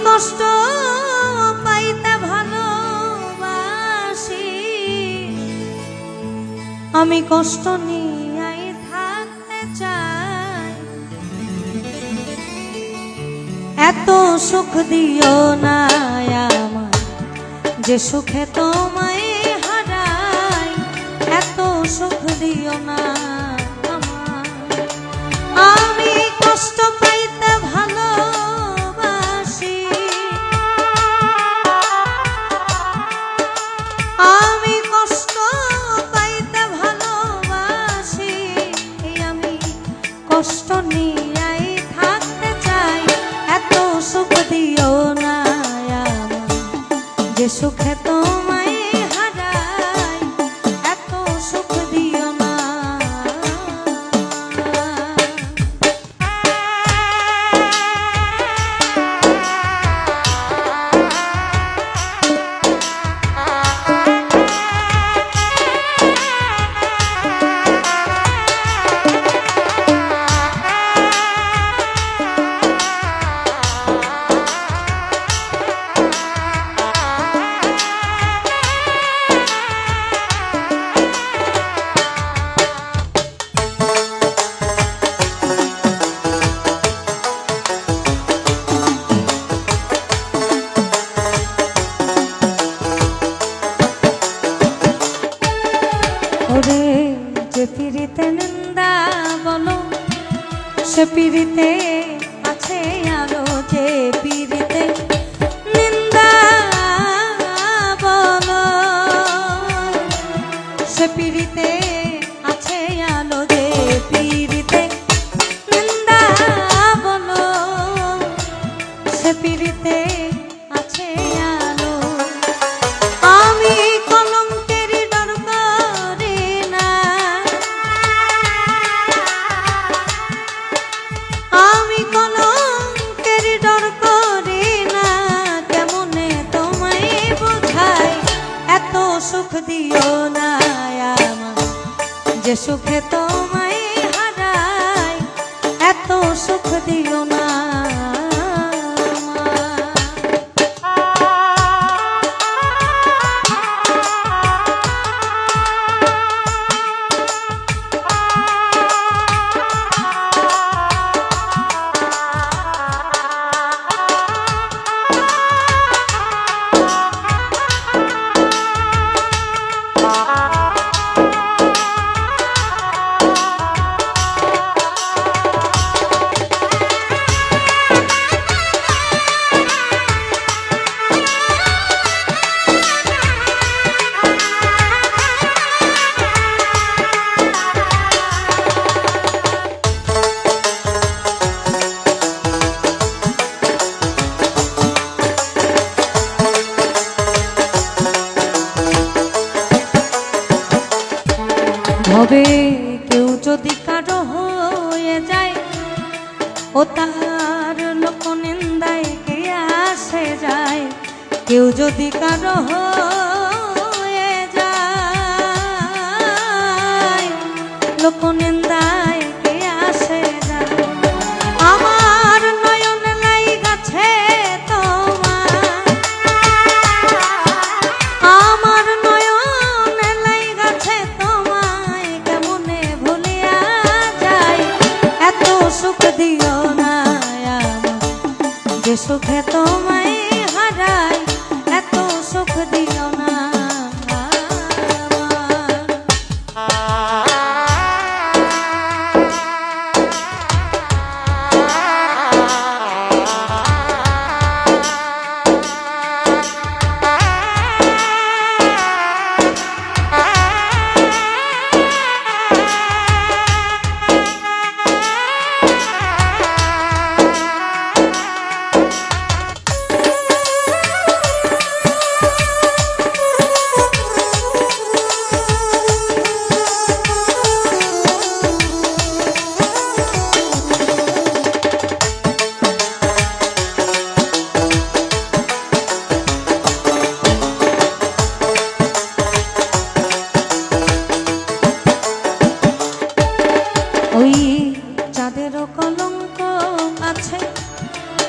কষ্ট পাইতে ভালোবাসি, আমি কষ্ট নিয়ে থাকতে চাই। এত সুখ দিও না আমার, যে সুখে তোমায় হারাই। এত সুখ দিও না আমার, আমি কষ্ট পাইতে ভালোবাসি, আমি কষ্ট পাইতে ভালোবাসি, আমি কষ্ট নিয়ে থাকতে চাই। এত সুখ দিও না আমার, যে সুখে তোমায় হারাই। এত সুখ দিও না। ওরে যে পিরিতে নিন্দা বলো, সে পিরিতে আছে আলো। যে পিরিতে নিন্দা বলো, সে পিরিতে আছে আলো। যে পিরিতে নিন্দা বলো, সে পিরিতে আছে আলো। আমি কলঙ্কের ডর করি না, আমি কলঙ্কের ডর করি না। কেমনে তোমায় বোঝাই, এত সুখ দিও না আমার, যে সুখে তোমায় হারাই। এত সুখ দিও না। হবে কেউ যদি কারো হয়ে যায়, ও তার লোক নিন্দায় কে আসে যায়। কেউ যদি কারো হয়ে যায়, লোক নিন্দায় কে আসে যায়। আমার নয়ন লাই গাছে তোমার, আমার নয়ন লাই গাছে তোমায়, কেমনে ভুলিয়া যায়। এত সুখ দিও না আমার, যে সুখে তোমায় হারাই। এত সুখ দিও না।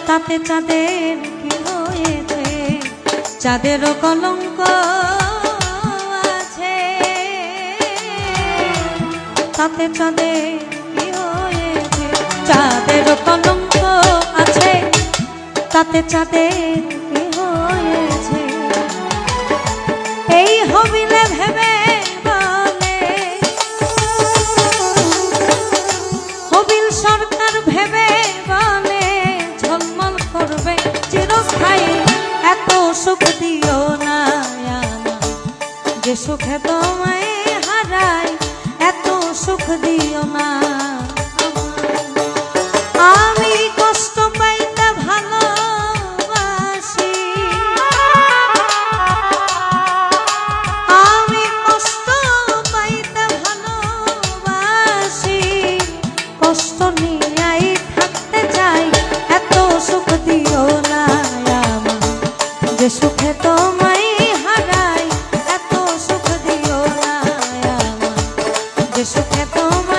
তাতে চাঁদের কি চাঁদেরও কলঙ্ক আছে, তাতে চাঁদের কি হয়েছে? চাঁদেরও কলঙ্ক আছে, তাতে চাঁদের কি হয়েছে? এই হবিলে ভেবে বলে, হবিল সরকার ভেবে বলে ঝলমল করবে চিরস্থায়ী। এত সুখ দিও না আমার, যে সুখে তোমায় হারাই, এত সুখ দিও না। আমি কষ্ট পাইতে ভালোবাসি, আমি কষ্ট পাইতে ভালোবাসি, কষ্ট নিয়েই থাকতে চাই। এত সুখ দিও না আমার, যে সুখে তোমায় হারাই, এত সুখ দিও না আমার, যে সুখে তোমায়